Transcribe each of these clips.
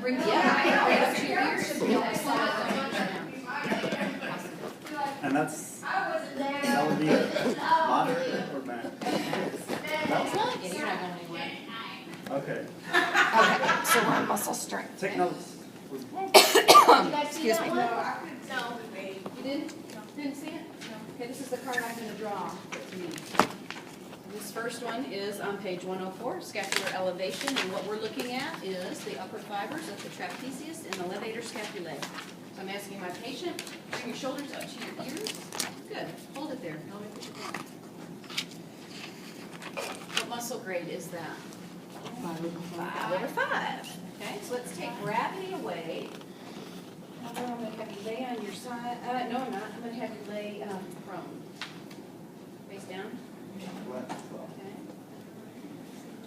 Bring the other hand up to your ears and feel the side. And that would be moderate or bad? Yeah, you're not going anywhere. Okay. Okay, so we're on muscle strength. Take notes. Excuse me. You didn't? Didn't see it? No. Okay, this is the card I'm going to draw for me. This first one is on page 104, scapular elevation, and what we're looking at is the upper fibers of the trapezius and the levator scapulae. So I'm asking my patient, bring your shoulders up to your ears. Good. Hold it there. Don't push it down. What muscle grade is that? 5/5. Okay, so let's take gravity away. Now I'm going to have you lay on your side. No, I'm not. I'm going to have you lay prone. Face down. Okay.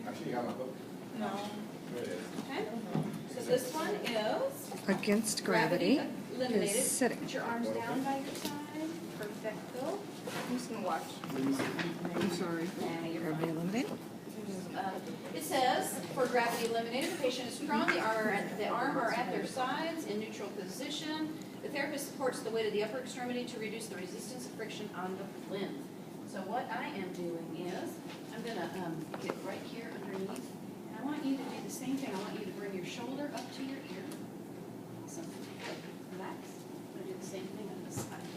Actually, you got my book? No. There it is. Okay. So this one is Against gravity eliminated. is sitting. Put your arms down by your side. Perfecto. I'm just going to watch. I'm sorry. Now you're Gravity eliminated. It says, for gravity eliminated, the patient is prone, the arm are at their sides in neutral position. The therapist supports the weight of the upper extremity to reduce the resistance of friction on the plinth. So what I am doing is, I'm going to get right here underneath, and I want you to do the same thing. I want you to bring your shoulder up to your ear. Awesome. Relax. I'm going to do the same thing on this side.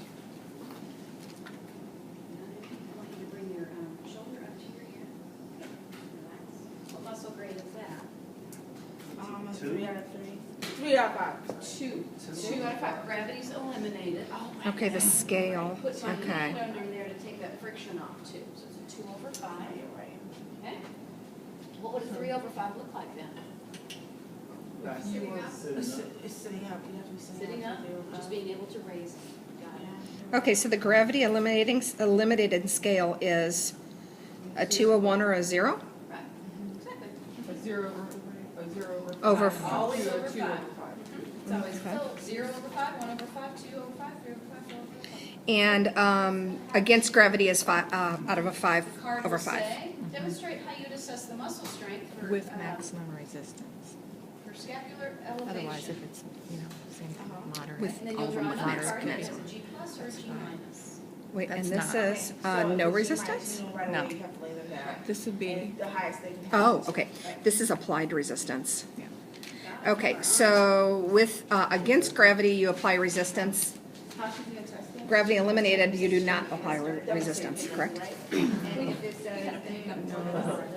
I want you to bring your shoulder up to your ear. Relax. What muscle grade is that? 3 out of 3 out of 5. 2. 2 out of 5. Gravity's eliminated. Oh, my Okay, the God. scale. Put my Okay. hand under there to take that friction off too. So it's a 2/5. Okay. What would a 3/5 look like then? Sitting up. It's sitting up. You have to be Sitting up, just being able to raise. Got it. Okay, so the gravity eliminated scale is a 2, a 1, or a 0? Right. Exactly. A 0 over Over 5. Always Two over 5. over 5. It's always Okay. 0/5, 1/5, 2/5, 3/5, 4/5. And against gravity is 5 out of a 5 The card over will 5. say, demonstrate how you'd assess the muscle strength for, With maximum resistance. for scapular elevation. Otherwise, if it's, same thing, moderate. With And then you'll all draw another moderate card that is a maximum. G plus or a G minus. Wait, and That's this not- is no resistance? Right No. away, you have to lay them down. This would be, And the highest they can have. Oh, okay. This is applied resistance. yeah. Okay, so with against gravity, you apply resistance. How should we test it? Gravity eliminated, you do not apply resistance, correct?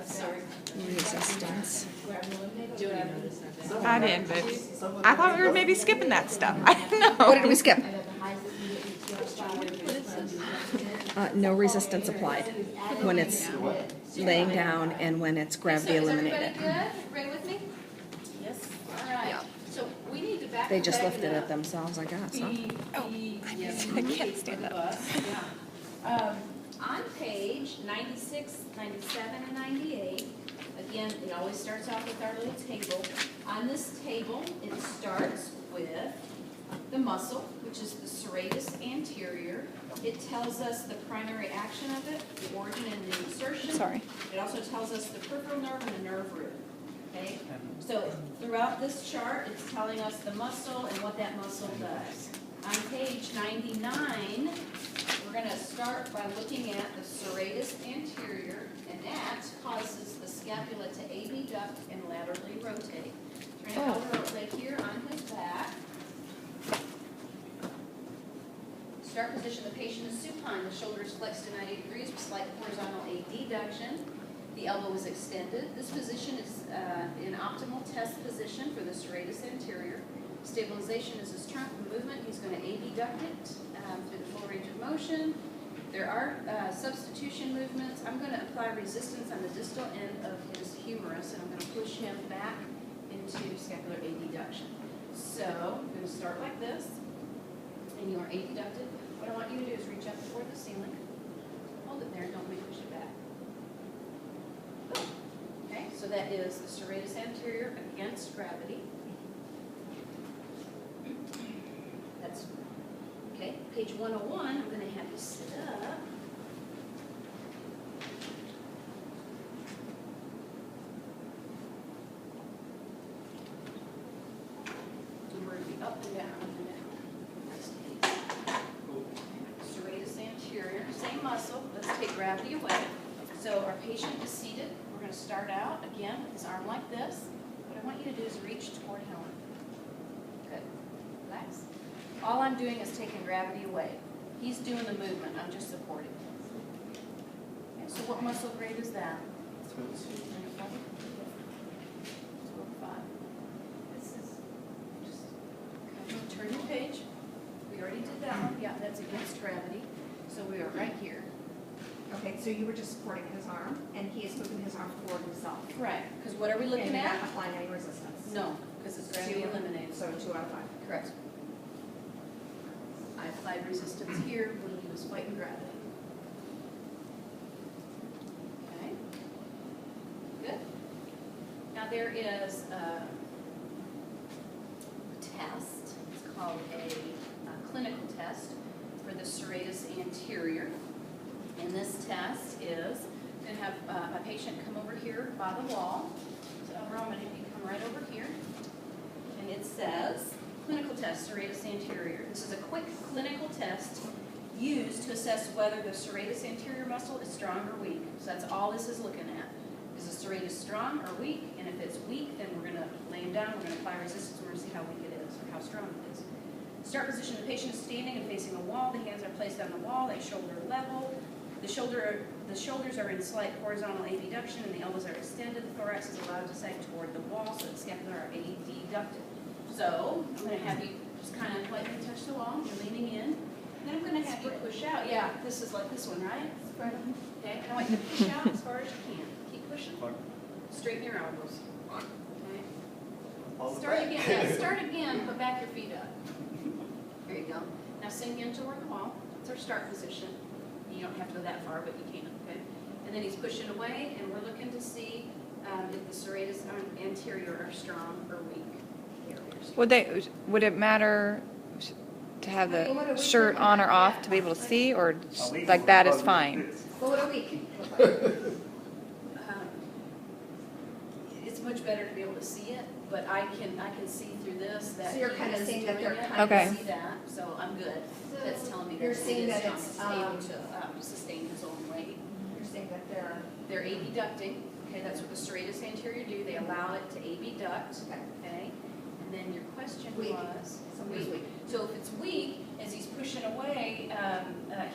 Sorry. Resistance. I did, but I thought we were maybe skipping that stuff. I don't know. What did we skip? No resistance applied when it's laying down and when it's gravity eliminated. Is everybody good? Everybody with me? Yes. All right. So we need to back. They just back lifted up. it themselves, I guess, huh? I can't stand up. Yeah. On page 96, 97, and 98, again, it always starts off with our little table. On this table, it starts with the muscle, which is the serratus anterior. It tells us the primary action of it, the origin and the insertion. Sorry. It also tells us the peripheral nerve and the nerve root. Okay? So throughout this chart, it's telling us the muscle and what that muscle does. On page 99, we're going to start by looking at the serratus anterior, and that causes the scapula to abduct and laterally rotate. We're going to elbow right here on his back. Start position, the patient is supine, the shoulder is flexed to 90 degrees with slight horizontal abduction. The elbow is extended. This position is an optimal test position for the serratus anterior. Stabilization is his trunk movement. He's going to abduct it through the full range of motion. There are substitution movements. I'm going to apply resistance on the distal end of his humerus, and I'm going to push him back into scapular abduction. So I'm going to start like this, and you are abducted. What I want you to do is reach up toward the ceiling. Hold it there. Don't make me push it back. Okay, so that is the serratus anterior against gravity. That's okay. Page 101. I'm going to have you sit up. patient is seated. We're going to start out again with his arm like this. What I want you to do is reach toward Helen. Good. Relax. All I'm doing is taking gravity away. He's doing the movement. I'm just supporting. Okay, so what muscle grade is that? 5. This is just turn your page. We already did that one. Yeah, that's against gravity. So we are right here. Okay, so you were just supporting his arm, and he is moving his arm forward himself. Right, because what are we looking And you're at? not applying any resistance. No, because it's gravity eliminated. So 2 out of 5. Correct. I applied resistance here when he was fighting gravity. Okay. Good. Now there is a test. It's called a clinical test for the serratus anterior. And this test is going to have a patient come over here by the wall. So I'm going to have you come right over here. And it says, clinical test, serratus anterior. This is a quick clinical test used to assess whether the serratus anterior muscle is strong or weak. So that's all this is looking at. Is the serratus strong or weak? And if it's weak, then we're going to lay him down. We're going to apply resistance. We're going to see how weak it is or how strong it is. Start position, the patient is standing and facing a wall. The hands are placed on the wall at shoulder level. The shoulders are in slight horizontal abduction and the elbows are extended. The thorax is allowed to sag toward the wall, so the scapula are adducted. So I'm going to have you just kind of lightly touch the wall. You're leaning in. And then I'm going to have you push out. Yeah, this is like this one, right? Okay. I want you to push out as far as you can. Keep pushing. Straighten your elbows. Okay. Start again. Yeah, start again. Put back your feet up. There you go. Now sink in toward the wall. It's our start position. You don't have to go that far, but you can, okay? And then he's pushing away, and we're looking to see if the serratus anterior are strong or weak. Would it matter to have the shirt on or off to be able to see, or like that is fine? What would a week look like? It's much better to be able to see it, but I can see through this that So you're he kind of is seeing that doing they're it. kind of- I can Okay. see that, so I'm good. That's telling me that You're it seeing is that strong. it's, It's able to sustain his own weight. You're saying that They're abducting. Okay, that's what the serratus anterior do. They allow it to abduct. Okay, and then your question Weak. was somebody's weak. So if it's weak, as he's pushing away,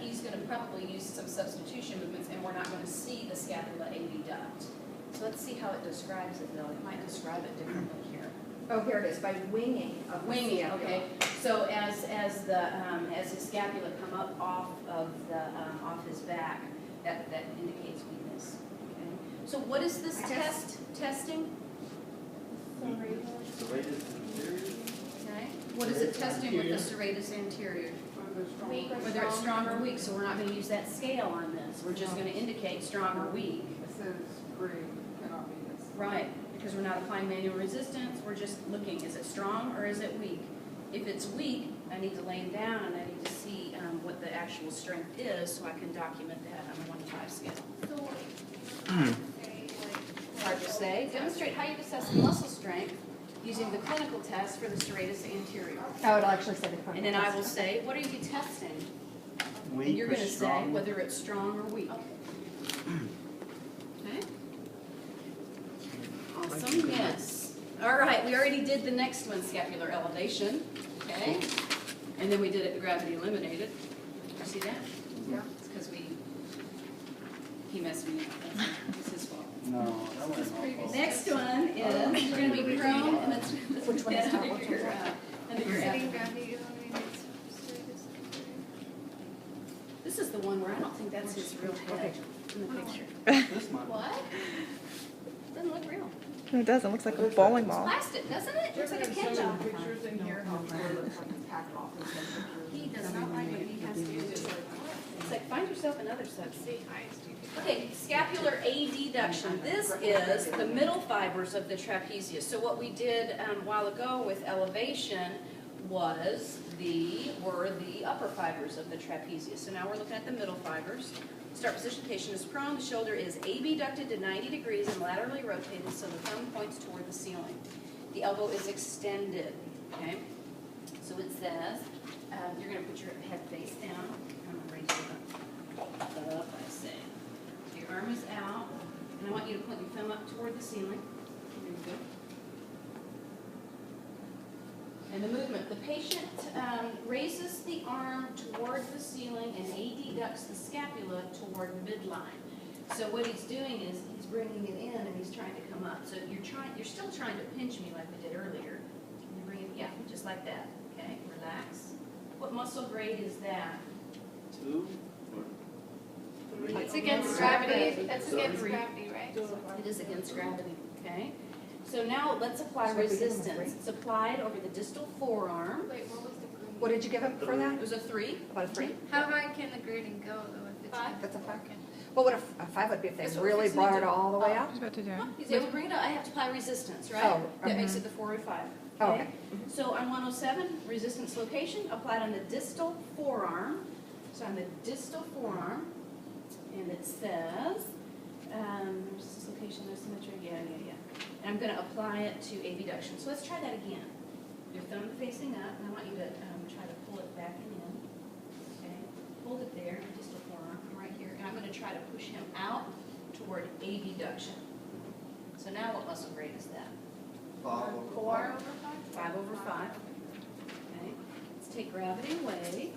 he's going to probably use some substitution movements, and we're not going to see the scapula abduct. So let's see how it describes it, though. It might describe it differently here. Oh, here it is, by winging of the Winging, scapula. okay. So as his scapula come up off his back, that indicates weakness. Okay. So what is this test testing? Okay. What is it testing with the serratus anterior? Whether it's strong or weak. So we're not going to use that scale on this. We're just going to indicate strong or weak. It says grade cannot be this. Right, because we're not applying manual resistance, we're just looking, is it strong or is it weak? If it's weak, I need to lay him down and I need to see what the actual strength is so I can document that on a 1-to-5 scale. Hard to say. Demonstrate how you assess muscle strength using the clinical test for the serratus anterior. Oh, it'll actually say the And then I will say, what are you testing? And Weak you're or going to say strong? whether it's strong or weak. Okay? Awesome, yes. All right, we already did the next one, scapular elevation, okay? And then we did it gravity eliminated. You see that? Yeah. It's because he messed me up. It's his fault. No, that wasn't my fault. Next one is, we're going to be prone, and that's Which one is that? under your abdomen. This is the one where I don't think that's his real head in the picture. This one. What? Doesn't look real. It doesn't. It looks like a bowling It's ball. plastic, doesn't it? Looks like a There's ketchup. some pictures in here, how it looks like it's packed off in some pictures. He does not like what he has to do. It's like, find yourself another subject. Okay, scapular adduction. This is the middle fibers of the trapezius. So what we did a while ago with elevation was the upper fibers of the trapezius. So now we're looking at the middle fibers. Start position, patient is prone. The shoulder is abducted to 90 degrees and laterally rotated so the thumb points toward the ceiling. The elbow is extended, okay? So it says, you're going to put your head face down. I'm going to raise you up, I say. Your arm is out. And I want you to point your thumb up toward the ceiling. There you go. And the movement, the patient raises the arm toward the ceiling and adducts the scapula toward midline. So what he's doing is he's bringing it in and he's trying to come up. So you're still trying to pinch me like we did earlier. You bring it, yeah, just like that. Okay, relax. What muscle grade is that? 2 or It's against gravity, that's against gravity, right? It is against gravity. Okay. So now let's apply resistance. It's applied over the distal forearm. Wait, what was the grading? What did you give him for that? It was a 3. About a 3? How high can the grading go though if it's? 5. That's a 5. What would a 5 would be if they That's what we're really fixing to brought it do. all the way I up? was about to do it. Oh, he's able to bring it up. I have to apply resistance, right? Oh, That makes it the 4 or 5. Oh, okay. So on 107, resistance location applied on the distal forearm. So on the distal forearm, and it says, resistance location, no symmetry, yeah. And I'm going to apply it to abduction. So let's try that again. Your thumb facing up, and I want you to try to pull it back and in. Okay, hold it there, distal forearm, right here, and I'm going to try to push him out toward abduction. So now what muscle grade is that? 4 over 5? 5 over 5. Okay, let's take gravity away.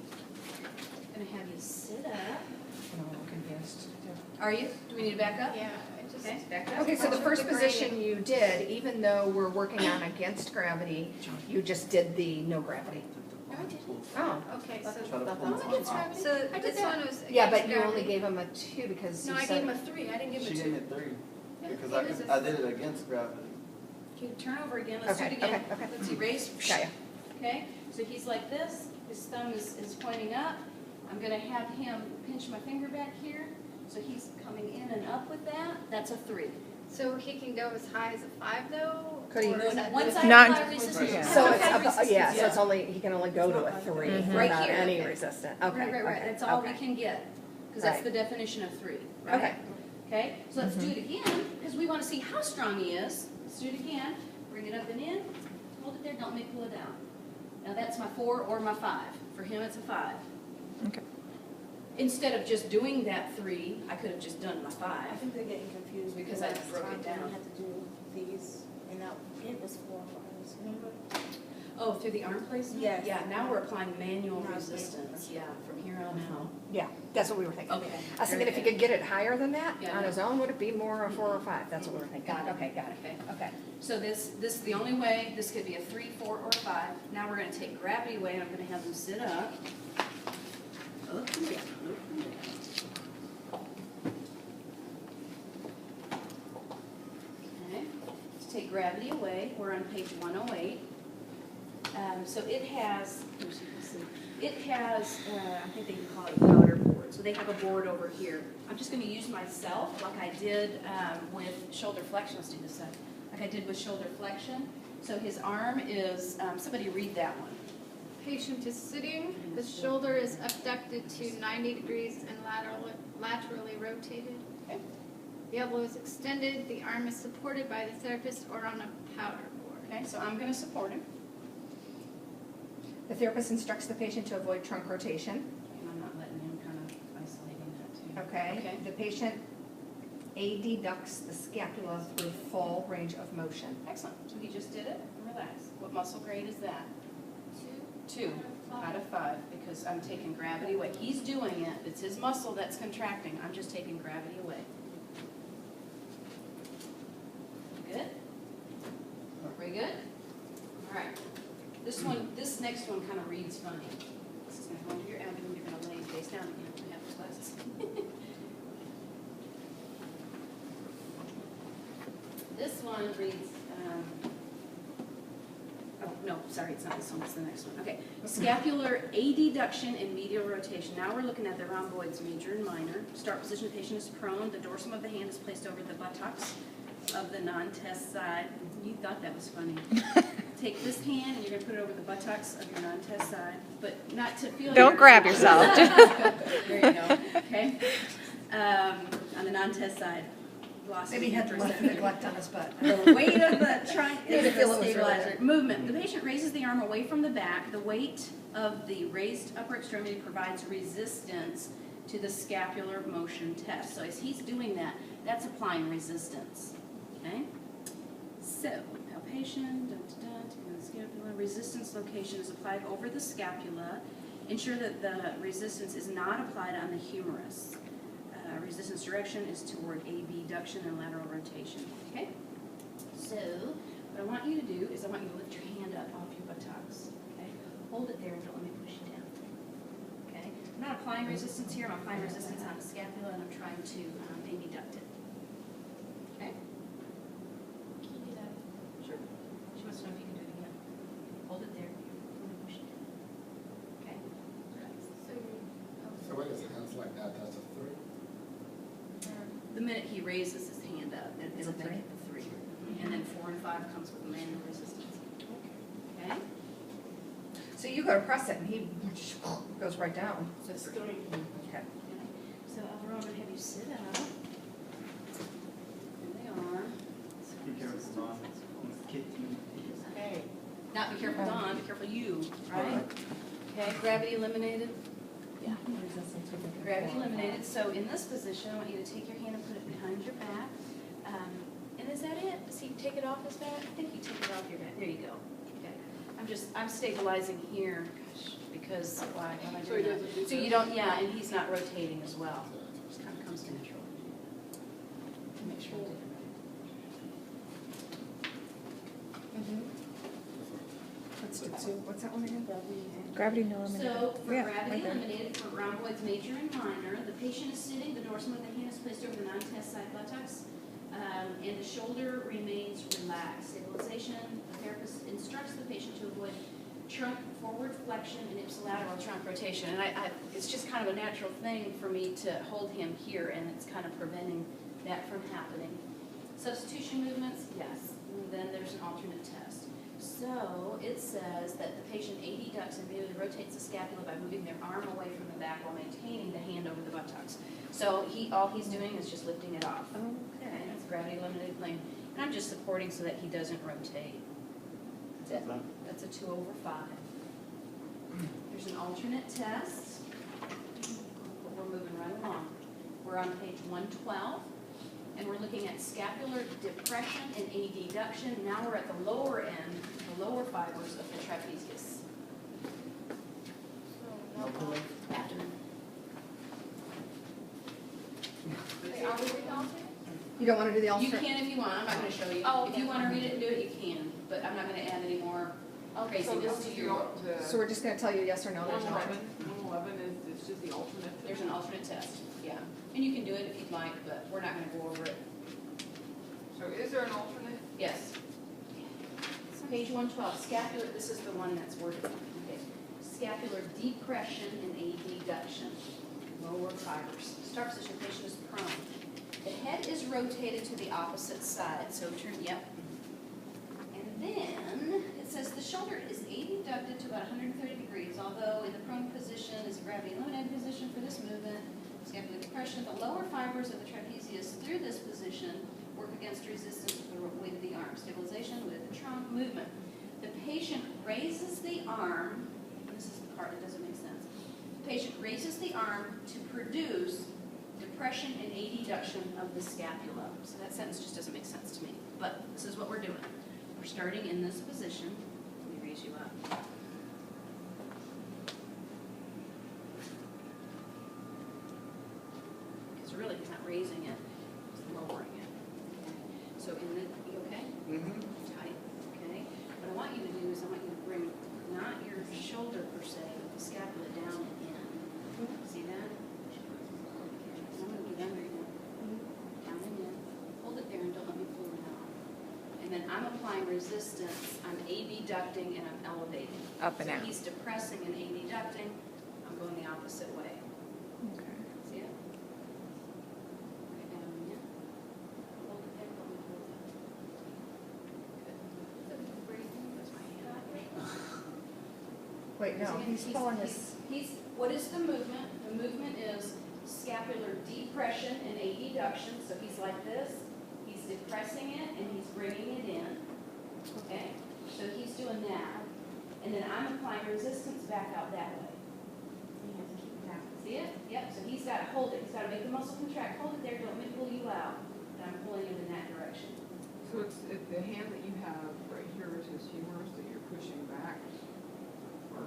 I'm gonna have you sit up. I'm a little confused. Are you? Do we need to back up? Yeah, I just. Okay, back up. Okay, so the first The grading. position you did, even though we're working on against gravity, you just did the no gravity. No, I didn't. Oh. Okay, so. Try to pull Oh, it against up. gravity? So I did this that. one was Yeah, but against you only gravity. gave him a 2 because No, you I said. gave him a 3. I didn't give him She a gave 2. me 3. Yeah, Because it was I did it against gravity. Okay, turn over again. Let's do Okay, it again. okay, okay. Let's see, raise. Got ya. Okay, so he's like this. His thumb is pointing up. I'm gonna have him pinch my finger back here. So he's coming in and up with that. That's a 3. So he can go as high as a 5 though? Could he- Or is that Once just- I Not- apply resistance. Yeah. So I it's, have resistance, yeah, so it's only, he can only go to a 3 Right without here. any resistance. Okay, Right. okay, That's all we okay. can get, because that's Right. the definition of 3, right? Okay. Okay, so let's do it again, because we want to see how strong he is. Let's do it again. Bring it up and in. Hold it there, don't make pull it down. Now that's my 4 or my 5. For him, it's a 5. Okay. Instead of just doing that 3, I could have just done my 5. I think they're getting confused Because because I last broke it time down. we had to do these, and that, it was 4 hours, remember? Oh, through the arm placement? Yes. Yeah, now we're applying manual Now resistance, yeah, from here on out. Yeah, that's what we were thinking. Okay. I was thinking if he could get it higher than that, Yeah, on no. his own, would it be more a 4 or 5? That's what we were thinking. Got it. Okay, got it. Okay. Okay. So this is the only way, this could be a 3, 4, or 5. Now we're gonna take gravity away, and I'm gonna have them sit up. Up and down, up and down. Okay, let's take gravity away. We're on page 108. So it has, here's, you can see, it has, I think they can call it a powder board. So they have a board over here. I'm just gonna use myself like I did with shoulder flexion. Let's do this side. Like I did with shoulder flexion. So his arm is, somebody read that one. Patient is sitting, the shoulder is abducted to 90 degrees and laterally rotated. Okay. The elbow is extended, the arm is supported by the therapist or on a powder board. Okay, so I'm gonna support him. The therapist instructs the patient to avoid trunk rotation. And I'm not letting him kind of isolating that too. Okay. Okay. The patient adducts the scapula through full range of motion. Excellent. So he just did it. Relax. What muscle grade is that? 2 2 out of 5 because I'm taking gravity away. He's doing it. It's his muscle that's contracting. I'm just taking gravity away. Good? Pretty good? All right. This next one kind of reads funny. This is going to go into your abdomen. You're going to lay face down again. I have the glasses. This one reads, oh, no, sorry, it's not this one, it's the next one. Okay, scapular adduction and medial rotation. Now we're looking at the rhomboids, major and minor. Start position, the patient is prone. The dorsum of the hand is placed over the buttocks of the non-test side. You thought that was funny. Take this hand and you're going to put it over the buttocks of your non-test side, but not to feel Don't your- grab yourself. There you go, okay? On the non-test side. Maybe he had left neglect on his butt. The weight of the trunk Made is it feel the it was really stabilizer. good. Movement. The patient raises the arm away from the back. The weight of the raised upper extremity provides resistance to the scapular motion test. So as he's doing that, That's applying resistance, okay? So, palpation, the scapula, resistance location is applied over the scapula. Ensure that the resistance is not applied on the humerus. Resistance direction is toward abduction and lateral rotation, okay? So, what I want you to do is I want you to lift your hand up off your buttocks, okay? Hold it there and don't let me push you down, okay? I'm not applying resistance here, I'm applying resistance on the scapula and I'm trying to abduct it, okay? Can you do that? Sure. She wants to know if you can do it again. Hold it there, let me push it down, okay? So So when his hands like that, that's a 3? The minute he raises his hand up, it'll make it the 3. And then 4 and 5 comes with manual resistance. Okay? So you go to press it and he goes right down. So 3. Okay. So Alvaro, I'm gonna have you sit up. There they are. Be careful, Ron. He's kicking. Okay. Not be careful, Don, be careful you, right? Okay, gravity eliminated. Yeah. Gravity eliminated. So in this position, I want you to take your hand and put it behind your back. And is that it? Does he take it off his back? I think you take it off your back. There you go. Okay. I'm stabilizing here, gosh, because why am I doing that? So you don't, yeah, and he's not rotating as well. It just kind of comes natural. Make sure I did it Let's do 2. What's that one again? Gravity right. eliminated. So for Yeah, gravity right there. eliminated for rhomboids major and minor, the patient is sitting, the dorsum of the hand is placed over the non-test side buttocks, and the shoulder remains relaxed. Stabilization, the therapist instructs the patient to avoid trunk forward flexion and ipsilateral trunk rotation. And it's just kind of a natural thing for me to hold him here, and it's kind of preventing that from happening. Substitution movements, yes. And then there's an alternate test. So it says that the patient adducts and really rotates the scapula by moving their arm away from the back while maintaining the hand over the buttocks. So all he's doing is just lifting it off. Okay, that's gravity limited plane. And I'm just supporting so that he doesn't rotate. That's it. That's a 2/5. There's an alternate test. But we're moving right along. We're on page 112. And we're looking at scapular depression and adduction. Now we're at the lower end, the lower fibers of the trapezius. Abdomen. You don't want to do the You alternate? can if you want, I'm not gonna show you. Oh, If you wanna read it and do it, you can, but I'm not gonna add any more craziness to your. So we're just going to tell you yes or no, there's an alternate? 111 is just the alternate. There's an alternate test, yeah. And you can do it if you'd like, but we're not gonna go over it. So is there an alternate? Yes. Page 112, scapular, this is the one that's worded, okay. Scapular depression and adduction, lower fibers. Start position, patient is prone. The head is rotated to the opposite side, so turn, yep. And then, it says the shoulder is adducted to about 130 degrees, although in the prone position is a gravity eliminated position for this movement. Scapular depression, the lower fibers of the trapezius through this position work against resistance with the weight of the arm. Stabilization with the trunk movement. The patient raises the arm, and this is the part that doesn't make sense. The patient raises the arm to produce depression and adduction of the scapula. So that sentence just doesn't make sense to me. But this is what we're doing. We're starting in this position. Let me raise you up. Because really he's not raising it, he's lowering it. So you okay? Mm-hmm. Tight, okay? What I want you to do is I want you to bring not your shoulder per se, but the scapula down and in. See that? I'm gonna go down there again. Down and in. Hold it there and don't let me pull it out. And then I'm applying resistance, I'm abducting and I'm elevating. Up and So out. he's depressing and abducting, I'm going the opposite way. Okay. See it? Right down and in. Hold it there, don't let me pull it out. Good. That's my hand. Wait, no, he's pulling his, What is the movement? The movement is scapular depression and adduction. So he's like this, he's depressing it and he's bringing it in. Okay? So he's doing that. And then I'm applying resistance back out that way. You have to keep it down. See it? Yep. So he's got to hold it. He's got to make the muscle contract. Hold it there. Don't let me pull you out. and I'm pulling him in that direction. So it's, the hand that you have right here is his humerus that you're pushing back? Or,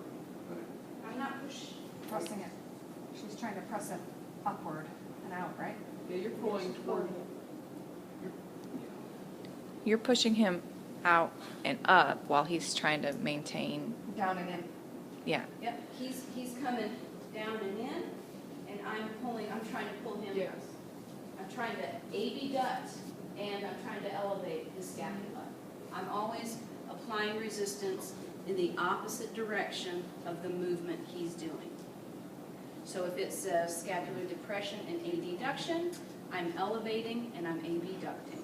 I'm not pushing. Pressing it. She's trying to press it upward and out, right? yeah, you're pulling toward, You're pushing him out and up while he's trying to maintain, Down and in. yeah. Yep, he's coming down and in, and I'm trying to pull him. yes. I'm trying to abduct, and I'm trying to elevate his scapula. I'm always applying resistance in the opposite direction of the movement he's doing. So if it says scapular depression and adduction, I'm elevating and I'm abducting.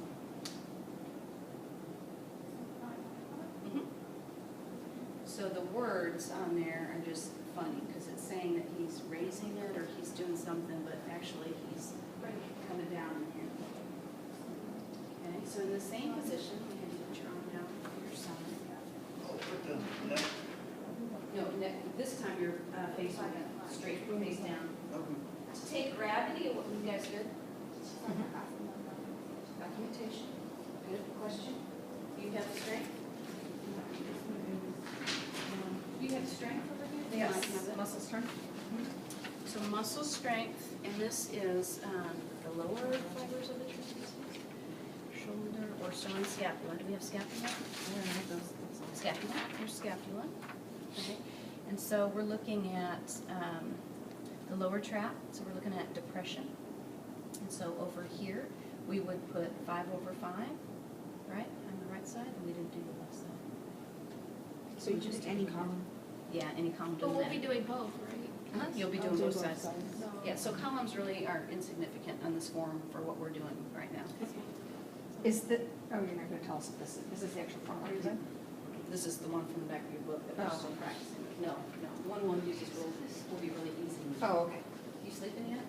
Mhm. So the words on there are just funny, because it's saying that he's raising it or he's doing something, but actually he's coming down in here. Okay, so in the same position, you can put your arm down on your side. No, this time you're facing straight, face down. To take gravity, what you guys good? Documentation. Good question. Do you have the strength? Do you have strength over here? Yes, You might have it. muscle strength. So muscle strength, and this is the lower fibers of the trapezius, shoulder or sternum scapula. Do we have scapula? Scapula, here's scapula. Okay. And so we're looking at the lower trap, so we're looking at depression. And so over here, we would put 5/5, right, on the right side, and we didn't do the left side. So you just any column? Yeah, any column But doesn't we'll be matter. doing both, right? You'll be doing both sides. No. Yeah, so columns really are insignificant on this form for what we're doing right now. Is the, oh, you're not gonna tell us if this is the actual form we're using? This is the one from the back of your book that we're Oh. still practicing. No, the one we'll use will be really easy. Oh, okay. You sleeping yet?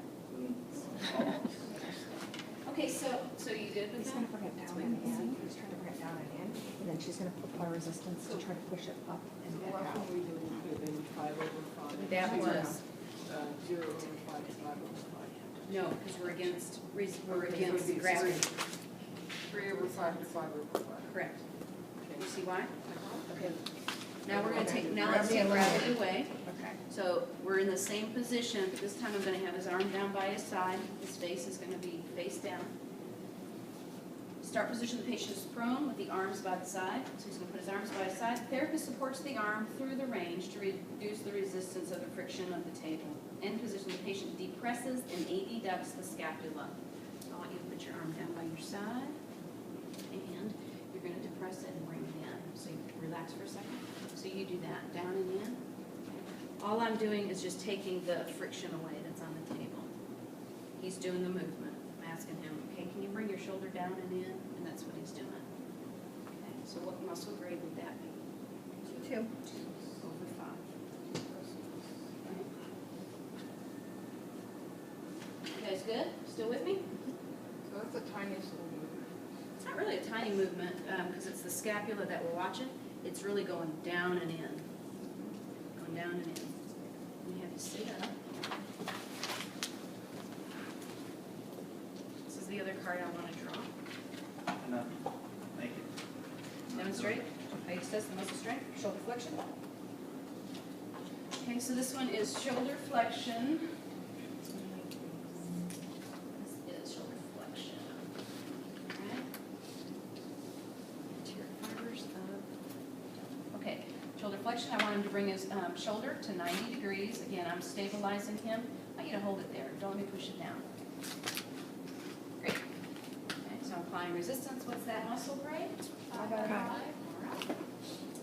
Okay, so you good with He's that? gonna bring it down and in, he's trying to bring it down and in, and then she's gonna apply resistance to try to push it up and So back that's out. what we did, we put in 5/5. That was, 0/5 is 5/5. no, because we're against Okay, so it'd be gravity. 3/5 to 5/5. Correct. You see why? Okay. Now we're gonna let's take gravity away. Okay. So we're in the same position, but this time I'm gonna have his arm down by his side, his face is gonna be face down. Start position, the patient is prone with the arms by the side, so he's gonna put his arms by his side. Therapist supports the arm through the range to reduce the resistance of the friction of the table. End position, the patient depresses and adducts the scapula. So I want you to put your arm down by your side, and you're gonna depress it and bring it in. So you relax for a second. So you do that, down and in. All I'm doing is just taking the friction away that's on the table. He's doing the movement. I'm asking him, okay, can you bring your shoulder down and in? And that's what he's doing. Okay, so what muscle grade would that be? 2. 2/5. You guys good? Still with me? So that's the tiniest little movement. It's not really a tiny movement, because it's the scapula that we're watching. It's really going down and in. Going down and in. We have to sit up. This is the other card I want to draw. Enough. Thank you. Demonstrate how you test the muscle strength, shoulder flexion. Okay, so this one is shoulder flexion. This is shoulder flexion. Alright. Anterior fibers of. Okay, shoulder flexion. I want him to bring his shoulder to 90 degrees. Again, I'm stabilizing him. I want you to hold it there. Don't let me push it down. Great. Okay, so I'm applying resistance. What's that muscle grade? 5/5. All right.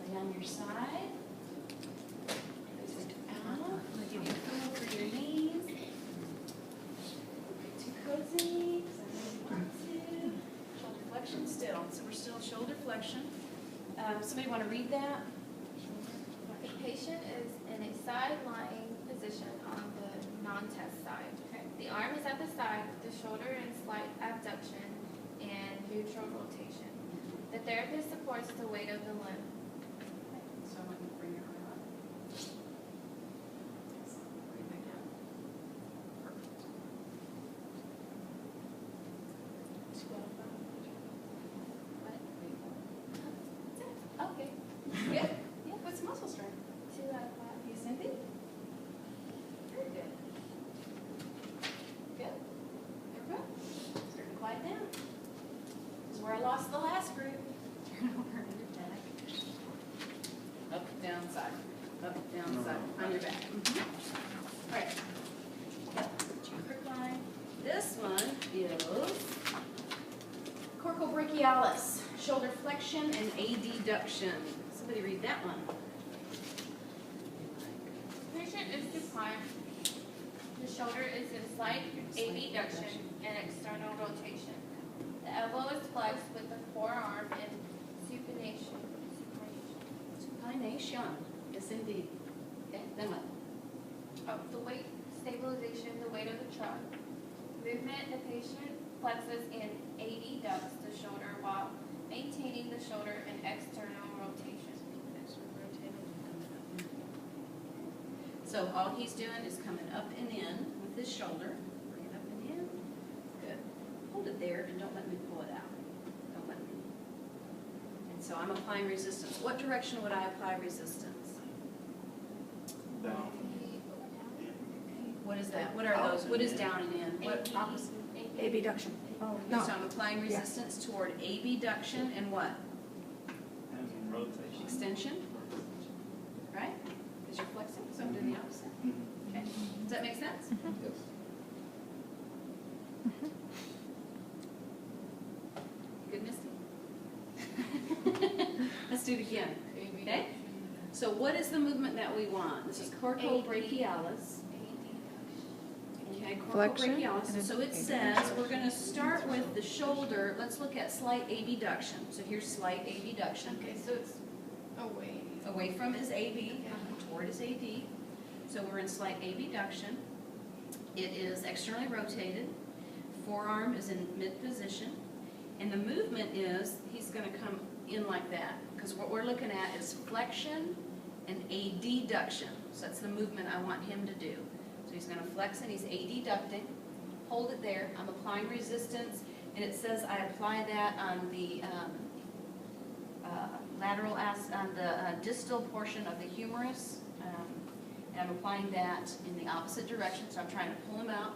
Lay on your side. Face it out. I'm gonna give you a pillow for your knees. Too cozy, 'cause I know you want to. Shoulder flexion still, so we're still shoulder flexion. Somebody want to read that? The patient is in a side lying position on the non-test side. The arm is at the side with the shoulder in slight abduction and neutral rotation. The therapist supports the weight of the limb. So I want you to bring your arm up. Bring it back down. Perfect. 12. flexion and adduction. Somebody read that one. Patient is supine. The shoulder is in slight abduction and external rotation. The elbow is flexed with the forearm in supination. Supination. Yes, indeed. Okay, then what? Of the weight stabilization, the weight of the truck. Movement, the patient flexes and adducts the shoulder while maintaining the shoulder in external rotation. So all he's doing is coming up and in with his shoulder. Bring it up and in. Good. Hold it there and don't let me pull it out. Don't let me. And so I'm applying resistance. What direction would I apply resistance? Down. What is that? What are those? What is down and in? What opposite? Abduction. Oh, So I'm applying resistance toward abduction and what? And rotation. Extension, right? Because you're flexing, so I'm doing the opposite. Okay. Does that make sense? Yes. Good, Misty? Let's do it again. Okay? So what is the movement that we want? This is coracobrachialis. Okay, Flexion coracobrachialis. and So it says we're going to start with the shoulder. Let's look at slight abduction. So here's slight abduction. Okay, so it's away. Away from his AB, toward his AD. So we're in slight abduction. It is externally rotated. Forearm is in mid position. And the movement is, he's going to come in like that. Because what we're looking at is flexion and adduction. So that's the movement I want him to do. So he's going to flex and he's adducting. Hold it there. I'm applying resistance. And it says I apply that on the on the distal portion of the humerus. And I'm applying that in the opposite direction. So I'm trying to pull him out.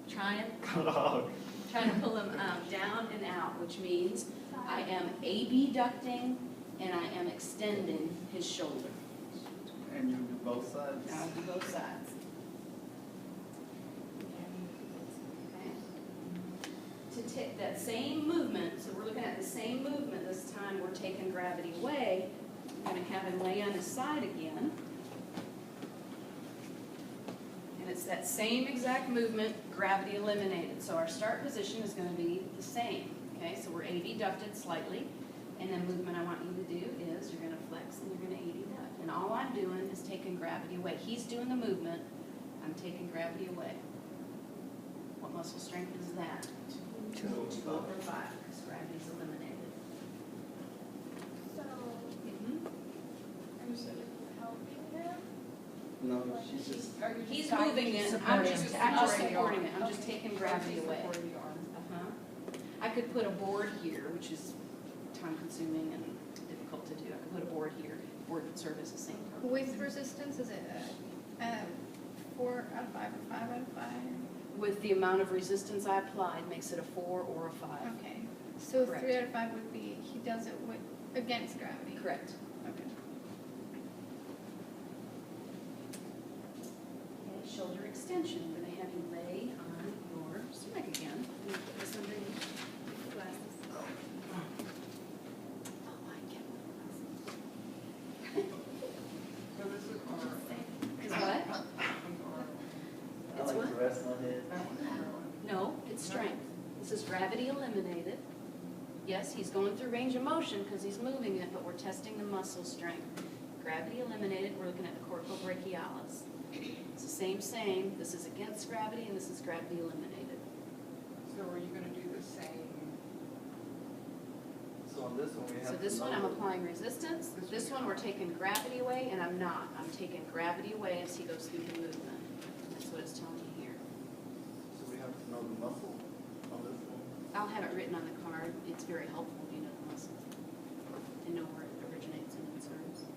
Trying to pull him down and out, which means I am abducting and I am extending his shoulder. And you do both sides? Now I'll do both sides. Okay. To take that same movement, so we're looking at the same movement, this time we're taking gravity away. I'm going to have him lay on his side again. And it's that same exact movement, gravity eliminated. So our start position is going to be the same. Okay, so we're abducted slightly. And the movement I want you to do is you're going to flex and you're going to adduct. And all I'm doing is taking gravity away. He's doing the movement. I'm taking gravity away. What muscle strength is that? 2 over 5, because gravity is eliminated. So, Mhm. are you helping him? No, she's just. He's moving it. I'm just supporting it. I'm just taking gravity away. Supporting the arm. Uh-huh. I could put a board here, which is time-consuming and difficult to do. I could put a board here. Board would serve as the same purpose. With resistance, is it 4 out of 5 or 5 out of 5? With the amount of resistance I applied, makes it a 4 or a 5. Okay. So Correct. 3 out of 5 would be he does it with against gravity. Correct. Okay. Okay, shoulder extension. I'm going to have you lay on your stomach again. I'm going to put this underneath the glasses. Oh, I get glasses. So this is our, Is what? I It's like what? to rest my head. No, it's strength. This is gravity eliminated. Yes, he's going through range of motion because he's moving it, but we're testing the muscle strength. Gravity eliminated, we're looking at the coracobrachialis. It's the same. This is against gravity and this is gravity eliminated. so are you gonna do the same? So on this one, we have. So this to one I'm know- applying resistance. This one we're taking gravity away and I'm not. I'm taking gravity away as he goes through the movement. That's what it's telling you here. So we have to know the muscle on this one. I'll have it written on the card. It's very helpful if you know the muscle and know where it originates and it serves.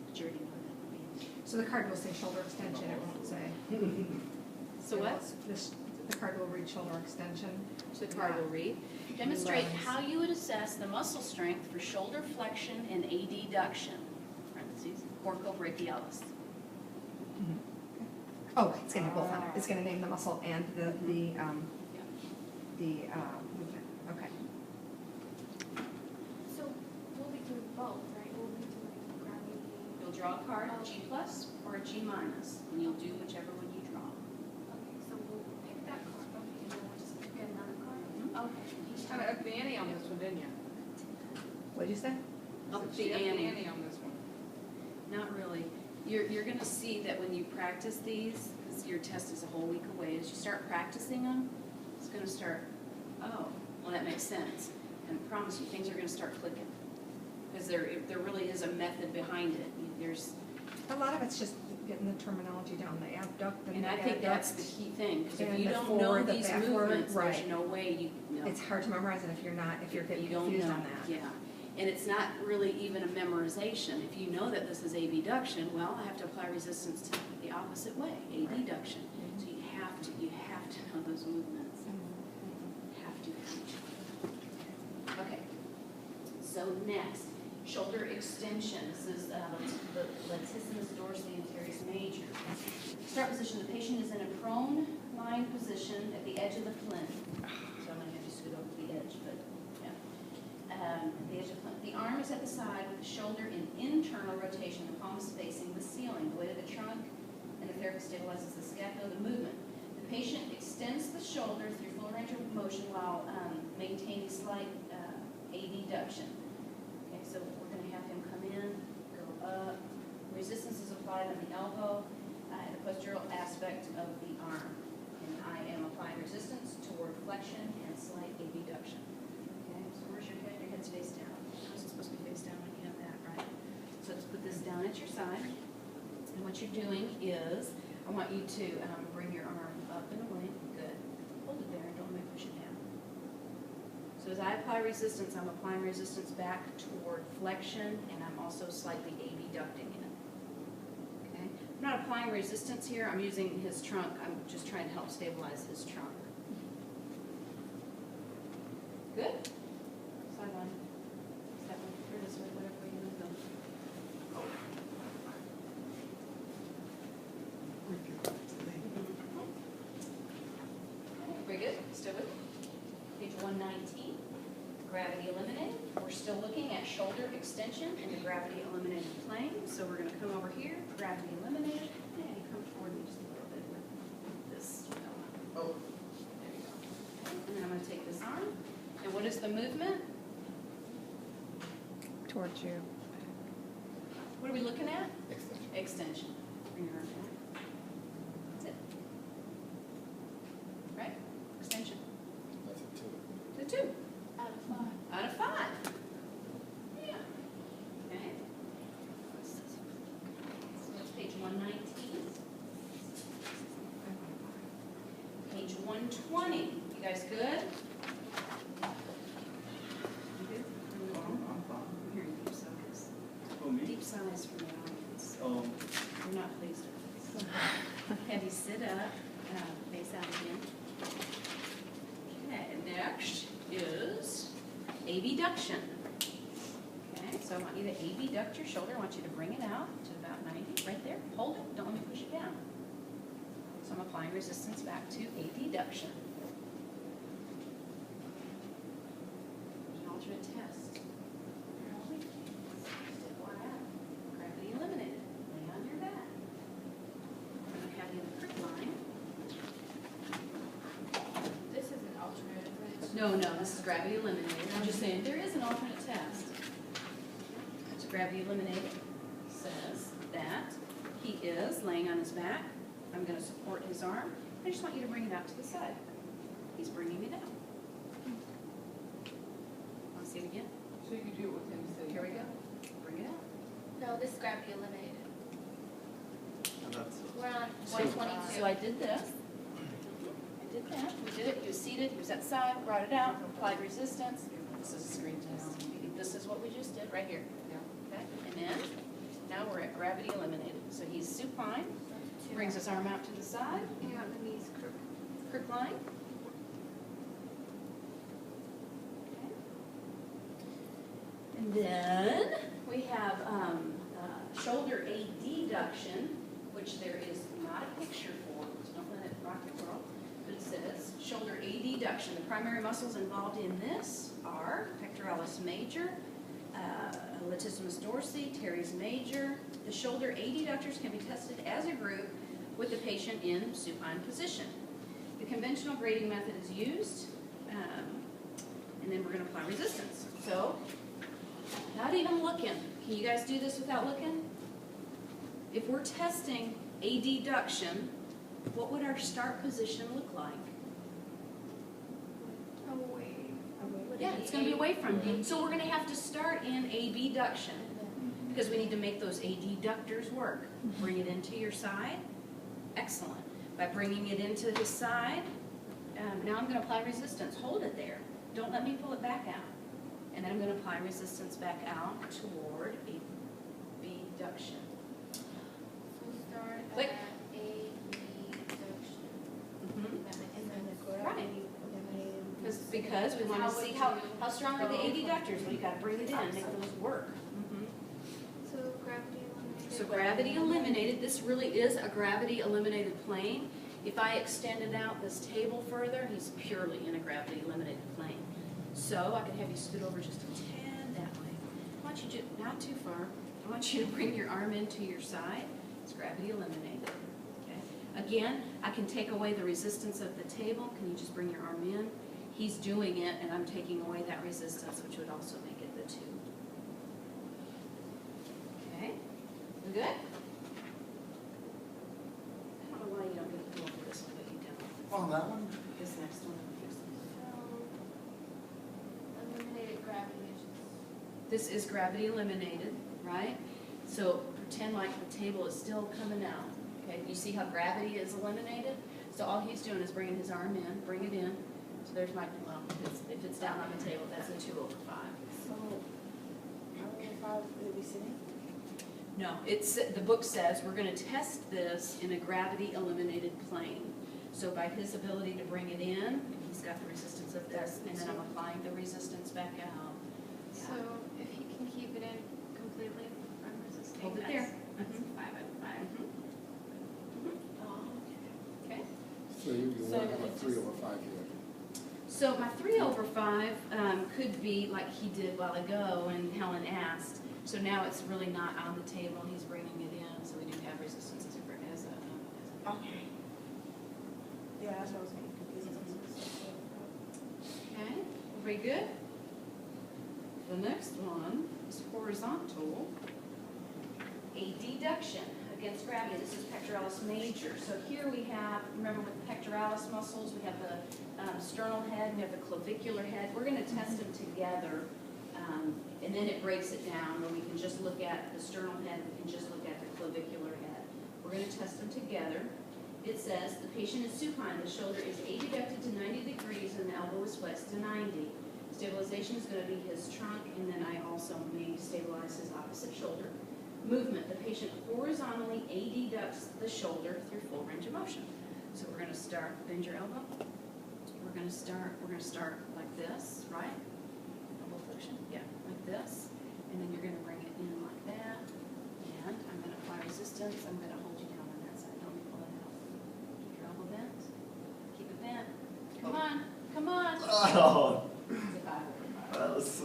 But you already know that. So the card will say shoulder extension, it won't say. So what? The card will read shoulder extension. So the card will read. Demonstrate how you would assess the muscle strength for shoulder flexion and adduction. Parentheses, coracobrachialis. Oh, it's gonna have both on it. It's gonna name the muscle and the movement. Okay. So draw a card, a G plus or a G minus, and you'll do whichever one you draw. Okay, so we'll pick that card, okay, and then we'll just pick another card? Okay. Kind of up the ante on this one, didn't you? What'd you say? Up She the upped ante. on this one. Not really. You're gonna see that when you practice these, because your test is a whole week away, as you start practicing them, it's gonna start, oh, well, that makes sense. And I promise you, things are gonna start clicking. Because there really is a method behind it. There's, A lot of it's just getting the terminology down, the abduct and and the I think that's the adduct. key thing, because if And you the don't forward, know the these backward, movements, there's right. no way you know. It's hard to memorize it if you're You getting don't confused know. on that. Yeah, and it's not really even a memorization. If you know that this is abduction, well, I have to apply resistance to the opposite way, abduction. So you have to know those movements. Have to. Okay. So next, shoulder extension. This is the latissimus dorsi and teres major. Start position. The patient is in a prone lying position at the edge of the plinth. So I'm going to have you scoot over to the edge, but yeah. At the edge of the plinth. The arm is at the side with the shoulder in internal rotation. The palm is facing the ceiling. The weight of the trunk and the therapist stabilizes the scapula, the movement. The patient extends the shoulder through full range of motion while maintaining slight adduction. Okay, so we're going to have him come in, go up. Resistance is applied on the elbow and the postural aspect of the arm. And I am applying resistance toward flexion and slight abduction. Okay, so where's your head? Your head's face down. How's it supposed to be face down when you have that, right? So let's put this down at your side. And what you're doing is, I want you to bring your arm up and away. Good. Hold it there. Don't let me push it down. So as I apply resistance, I'm applying resistance back toward flexion, and I'm also slightly abducting it. Okay? I'm not applying resistance here. I'm using his trunk. I'm just trying to help stabilize his trunk. Good? Sideline. Step one, or this way, whatever way you want to go. Very good. Still with me? Page 119. Gravity eliminated. We're still looking at shoulder extension in the gravity eliminated plane. So we're going to come over here. Gravity eliminated. And come toward me just a little bit with this. Oh, There you go. And then I'm going to take this arm. And what is the movement? Towards you. What are we looking at? extension. Extension. Bring your arm back. That's it. Right? Extension. That's a two. The two. Out of 5. Out of 5. Yeah. Okay. So that's page 119. Page 120. You guys good? You good? I'm fine. Here, deep sighs. For me? Deep sighs from the audience. We're not pleased with this. Have you sit up, face out again. Okay, next is abduction. Okay, so I want you to abduct your shoulder. I want you to bring it out to about 90, right there. Hold it, don't let me push it down. So I'm applying resistance back to abduction. There's an alternate test. Gravity eliminated. Lay on your back. I'm going to have you in the crook line. This is an alternate, but No, this is gravity eliminated. I'm just saying, there is an alternate test. So gravity eliminated says that he is laying on his back. I'm going to support his arm. I just want you to bring it out to the side. He's bringing it out. Want to see it again? So you can do it with him sitting. Here we go. Bring it out. no, this is gravity eliminated. And that's, We're on So 122. I did this. I did that. We did it. He was seated. He was at the side. Brought it out. Applied resistance. This is a screen test. This is what we just did right here. Okay. And then now we're at gravity eliminated. So he's supine. Brings his arm out to the side. Hang on, the knees crook. Crook line. Okay. And then we have shoulder adduction, which there is not a picture for, so don't let it rock your world, but it says shoulder adduction. The primary muscles involved in this are pectoralis major, latissimus dorsi, teres major. The shoulder adductors can be tested as a group with the patient in supine position. The conventional grading method is used, and then we're going to apply resistance. So, not even looking. Can you guys do this without looking? If we're testing adduction, what would our start position look like? Away. Yeah, it's going to be away from you. So we're going to have to start in abduction because we need to make those adductors work. Bring it into your side. Excellent. By bringing it into the side, now I'm going to apply resistance. Hold it there. Don't let me pull it back out. And then I'm going to apply resistance back out toward abduction. So start Click. at abduction. Right. Because we want to see how strong are the adductors. Well, you got to bring it in, make those work. So gravity eliminated. So gravity eliminated. This really is a gravity eliminated plane. If I extended out this table further, he's purely in a gravity eliminated plane. So I could have you scoot over just a tad that way. I want you to, not too far. I want you to bring your arm into your side. It's gravity eliminated. Okay. Again, I can take away the resistance of the table. Can you just bring your arm in? He's doing it, and I'm taking away that resistance, which would also make it the 2. Okay. We good? I don't know why you don't get a pull for this one, but you don't. On that one? This next one. Eliminated gravity issues. This is gravity eliminated, right? So pretend like the table is still coming out. Okay, you see how gravity is eliminated? So all he's doing is bringing his arm in, bring it in. So there's my, well, if it's down on the table, that's a 2/5. So, how many 5 would it be sitting? No, the book says we're going to test this in a gravity eliminated plane. So by his ability to bring it in, he's got the resistance of this, and then I'm applying the resistance back out. So if he can keep it in completely unresisting, Hold it that's, there. that's 5 out of 5. Okay. So you So want to have a it's 3/5 here. So my 3/5 could be like he did a while ago and Helen asked. So now it's really not on the table, he's bringing it in, so we do have resistance as a Okay. Yeah, that's what I was getting confused. Okay, everybody good? The next one is horizontal adduction against gravity. This is pectoralis major. So here we have, remember with the pectoralis muscles, we have the sternal head, we have the clavicular head. We're going to test them together, and then it breaks it down where we can just look at the sternal head, we can just look at the clavicular head. We're going to test them together. It says the patient is supine, the shoulder is adducted to 90 degrees and the elbow is flexed to 90. Stabilization is going to be his trunk, and then I also may stabilize his opposite shoulder. Movement, the patient horizontally adducts the shoulder through full range of motion. So we're going to start, bend your elbow. We're going to start like this, right? Elbow flexion, yeah, like this. And then you're going to bring it in like that. And I'm going to apply resistance. I'm going to hold you down on that side. Don't pull it out. Keep your elbow bent. Keep it bent. Come on, come on. Oh, It's a 5/5. that was,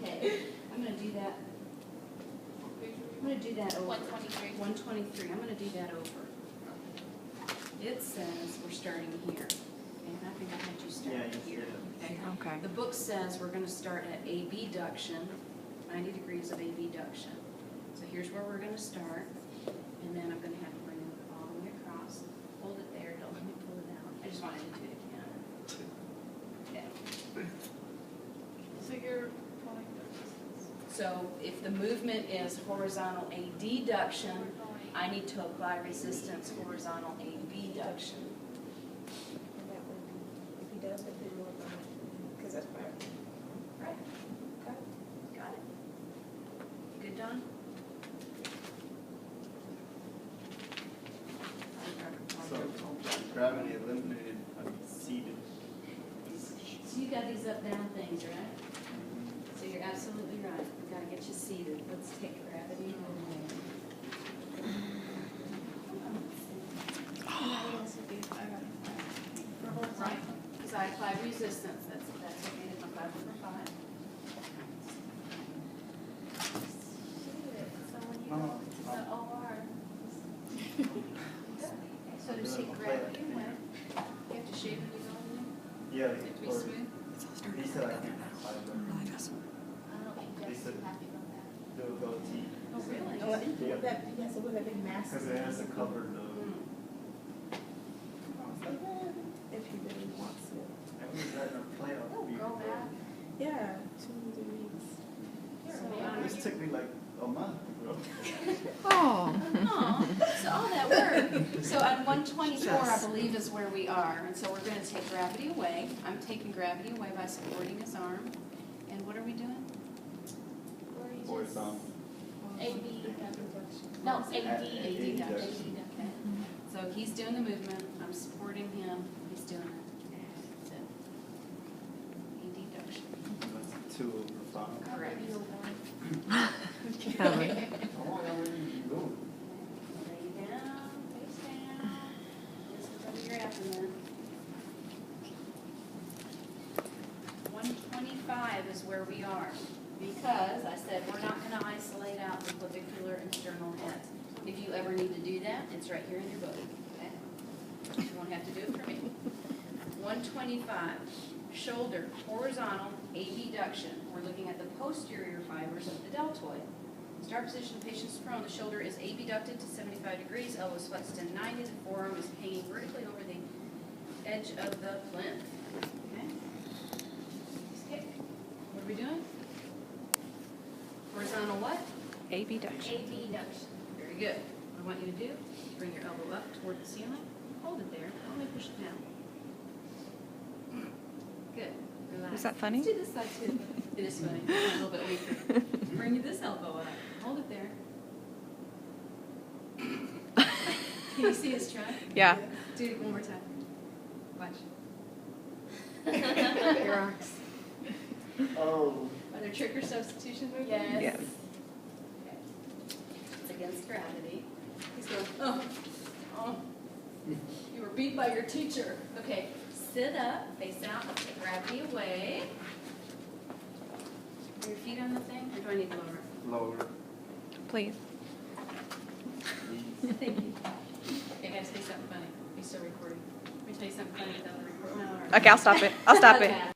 Okay, I'm going to do that. I'm going to do that over. 123. 123. I'm going to do that over. It says we're starting here. And I think I had you start here. Okay. Okay. The book says we're going to start at abduction, 90 degrees of abduction. So here's where we're going to start. And then I'm going to have to bring it all the way across. Hold it there. Don't let me pull it out. I just wanted to do it again. Okay. So you're pulling the resistance. So if the movement is horizontal adduction, I need to apply resistance horizontal abduction. And that would be, if he does, it'd be more than, because that's part. Right. Got it. Good, Don? So gravity eliminated, seated. So you got these up-down things, right? So you're absolutely right. We've got to get you seated. Let's take gravity. And that would also be 5 out of 5 for horizontal. Right, because I applied resistance. That's 5/5. So when you go to the OR, So to take gravity away, you have to shave when you go in there? Yeah, You have to be or, smooth? he said I can't apply them. I don't think They Jeff's said- happy about that. Do a goatee. Oh, really? Oh, would that, yeah, so would that be massive? Because it has to cover the. Mm. I was like, If he really wants it. I was letting her play out. Oh, go back. Yeah, 2 weeks. This took me like a month, bro. Oh. Aw, so all that work. So on 124, I believe, is where we are, and so we're gonna take gravity away. I'm taking gravity away by supporting his arm. And what are we doing? Or you Or just some. AB, no, AD. AD. Okay. So he's doing the movement, I'm supporting him, he's doing it. So, adduction. That's 2 over 5. Correct. Oh, I already do. Lay down, face down. This is over your abdomen. 125 is where we are, because I said we're not gonna isolate out the clavicular and sternal heads. If you ever need to do that, it's right here in your book, okay? You won't have to do it for me. 125, shoulder, horizontal, abduction. We're looking at the posterior fibers of the deltoid. Start position, patient's prone, the shoulder is abducted to 75 degrees, elbows flexed to 90, the forearm is hanging vertically over the edge of the plinth. Okay? Okay. What are we doing? Horizontal what? Abduction. Abduction. Very good. What I want you to do, bring your elbow up toward the ceiling, hold it there, only push it down. Good. Relax. Was that funny? Let's do this side too. It is funny, a little bit weaker. Bring this elbow up, hold it there. Can you see us try? Yeah. Do it one more time. Watch. It rocks. Oh. Are there trick or substitution movements? Yes. Yes. Okay. It's against gravity. He's going, oh, oh. You were beat by your teacher. Okay, sit up, face out, let's get gravity away. Are your feet on the thing, or do I need to lower it? Lower. Please. Thank you. Okay, guys, say something funny. Are you still recording? Let me tell you something funny without the record. No, all right. Okay, I'll stop it. I'll stop it. Okay.